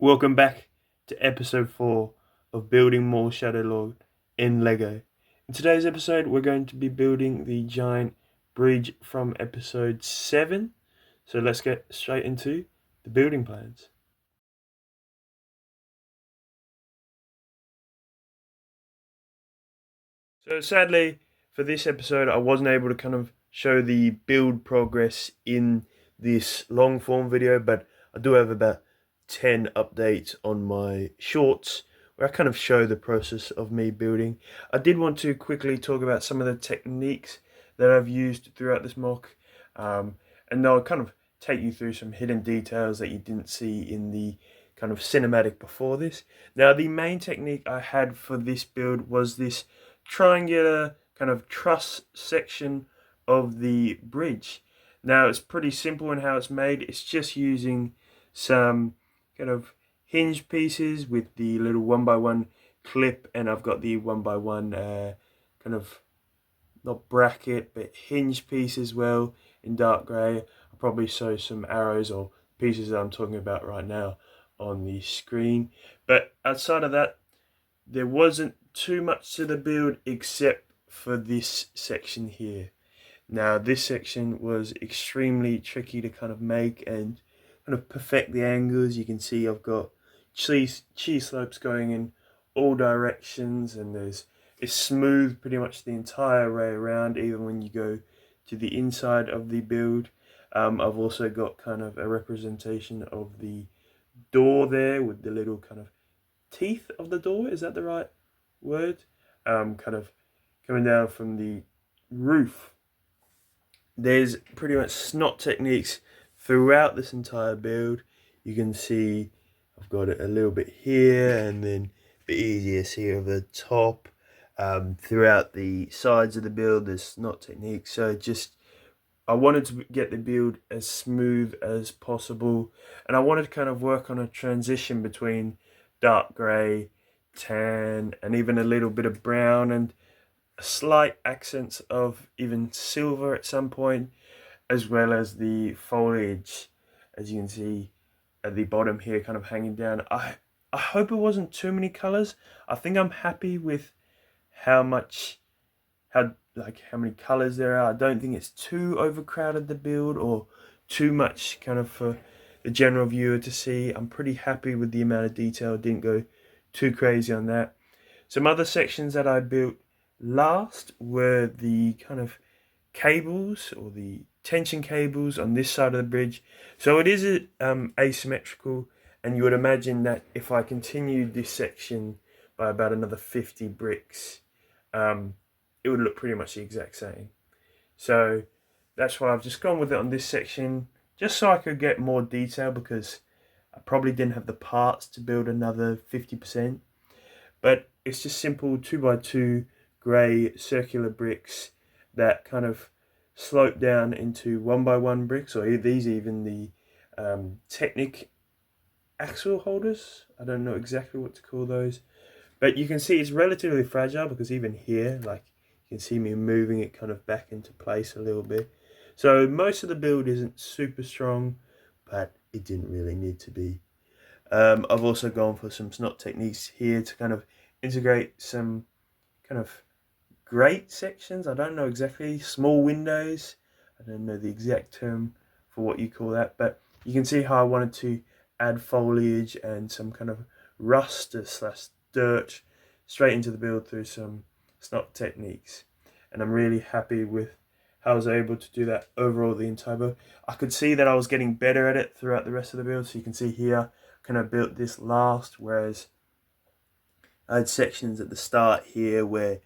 Welcome back to episode 4 of building Maul Shadow Lord in Lego. In today's episode, we're going to be building the giant bridge from episode 7. So let's get straight into the building plans. So sadly, for this episode, I wasn't able to kind of show the build progress in this long form video, but I do have about 10 updates on my shorts where I kind of show the process of me building. I did want to quickly talk about some of the techniques that I've used throughout this mock, and I'll kind of take you through some hidden details that you didn't see in the kind of cinematic before this. Now, the main technique I had for this build was this triangular kind of truss section of the bridge. Now, it's pretty simple in how it's made. It's just using some kind of hinge pieces with the little 1x1 clip, and I've got the 1x1 kind of not bracket but hinge piece as well in dark grey. I'll probably show some arrows or pieces that I'm talking about right now on the screen, but outside of that there wasn't too much to the build except for this section here. Now, this section was extremely tricky to kind of make and kind of perfect the angles. You can see I've got cheese slopes going in all directions, and it's smooth pretty much the entire way around, even when you go to the inside of the build. I've also got kind of a representation of the door there with the little kind of teeth of the door, is that the right word? Kind of coming down from the roof. There's pretty much snot techniques throughout this entire build. You can see I've got it a little bit here, and then a bit easier to see over the top. Throughout the sides of the build there's snot techniques, so I wanted to get the build as smooth as possible, and I wanted to kind of work on a transition between dark grey, tan, and even a little bit of brown, and slight accents of even silver at some point, as well as the foliage, as you can see at the bottom here, kind of hanging down. I hope it wasn't too many colors. I think I'm happy with how many colors there are. I don't think it's too overcrowded, the build, or too much kind of for the general viewer to see. I'm pretty happy with the amount of detail. Didn't go too crazy on that. Some other sections that I built last were the kind of cables, or the tension cables on this side of the bridge. So it is asymmetrical, and you would imagine that if I continued this section by about another 50 bricks, it would look pretty much the exact same. So that's why I've just gone with it on this section, just so I could get more detail, because I probably didn't have the parts to build another 50%. But it's just simple 2x2 grey circular bricks that kind of slope down into 1x1 bricks, or these even the Technic axle holders. I don't know exactly what to call those, but you can see it's relatively fragile, because even here, like, you can see me moving it kind of back into place a little bit. So most of the build isn't super strong, but it didn't really need to be. I've also gone for some snot techniques here to kind of integrate some kind of grate sections. I don't know exactly, small windows. I don't know the exact term for what you call that, but you can see how I wanted to add foliage and some kind of rust slash dirt straight into the build through some snot techniques. And I'm really happy with how I was able to do that overall the entire build. I could see that I was getting better at it throughout the rest of the build. So you can see here, kind of built this last, whereas I had sections at the start here where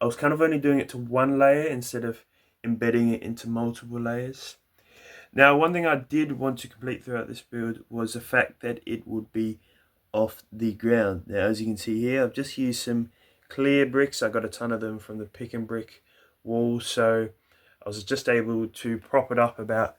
I was kind of only doing it to one layer instead of embedding it into multiple layers. Now, one thing I did want to complete throughout this build was the fact that it would be off the ground. Now, as you can see here, I've just used some clear bricks. I got a ton of them from the pick and brick wall, so I was just able to prop it up about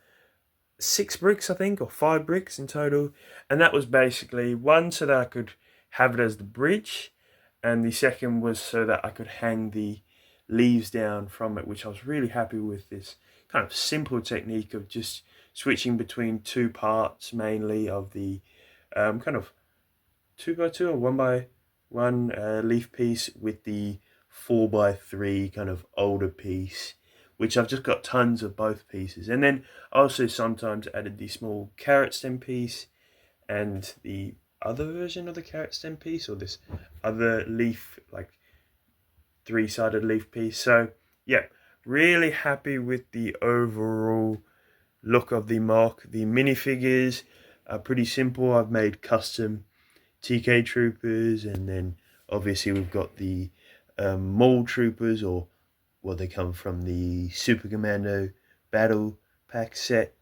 6 bricks, I think, or 5 bricks in total. And that was basically one so that I could have it as the bridge, and the second was so that I could hang the leaves down from it, which I was really happy with. This kind of simple technique of just switching between 2 parts mainly of the kind of 2x2 or 1x1 leaf piece with the 4x3 kind of older piece, which I've just got tons of both pieces. And then I also sometimes added the small carrot stem piece and the other version of the carrot stem piece, or this other leaf, like 3-sided leaf piece. So yeah, really happy with the overall look of the mock. The minifigures are pretty simple. I've made custom TK troopers, and then obviously we've got the Maul troopers, or well, they come from the Super Commando battle pack set.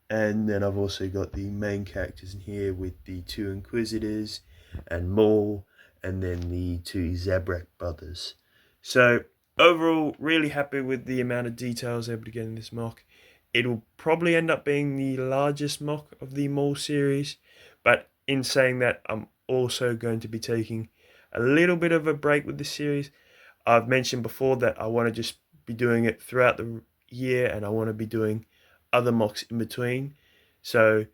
And then I've also got the main characters in here with the 2 Inquisitors and Maul, and then the 2 Zabrak brothers. So overall, really happy with the amount of detail I was able to get in this mock. It'll probably end up being the largest mock of the Maul series, but in saying that, I'm also going to be taking a little bit of a break with the series. I've mentioned before that I want to just be doing it throughout the year, and I want to be doing other mocks in between. So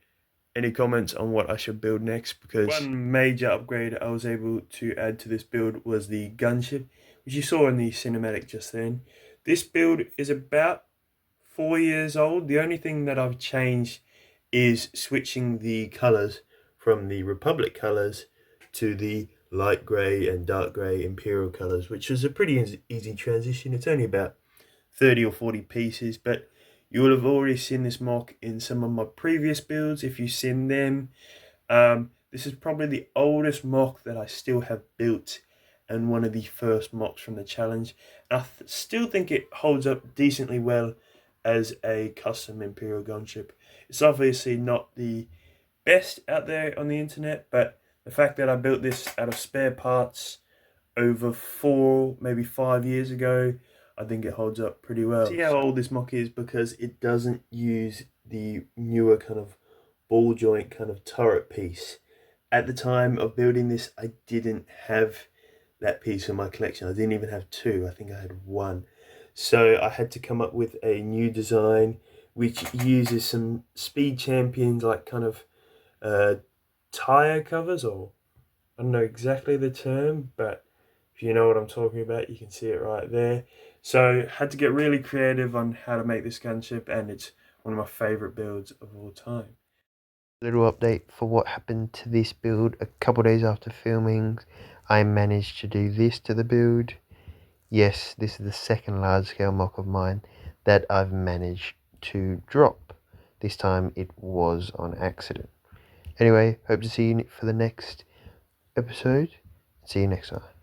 any comments on what I should build next? Because one major upgrade I was able to add to this build was the gunship, which you saw in the cinematic just then. This build is about 4 years old. The only thing that I've changed is switching the colors from the Republic colors to the light grey and dark grey Imperial colors, which was a pretty easy transition. It's only about 30 or 40 pieces, but you will have already seen this mock in some of my previous builds if you've seen them. This is probably the oldest mock that I still have built, and one of the first mocks from the challenge. I still think it holds up decently well as a custom Imperial gunship. It's obviously not the best out there on the internet, but the fact that I built this out of spare parts over 4, maybe 5 years ago, I think it holds up pretty well. See how old this mock is, because it doesn't use the newer kind of ball joint kind of turret piece. At the time of building this, I didn't have that piece in my collection. I didn't even have 2. I think I had 1. So I had to come up with a new design which uses some Speed Champions, like kind of tire covers, or I don't know exactly the term, but if you know what I'm talking about, you can see it right there. So had to get really creative on how to make this gunship, and it's one of my favorite builds of all time. Little update for what happened to this build. A couple days after filming, I managed to do this to the build. Yes, this is the second large scale mock of mine that I've managed to drop. This time it was on accident. Anyway, hope to see you for the next episode. See you next time.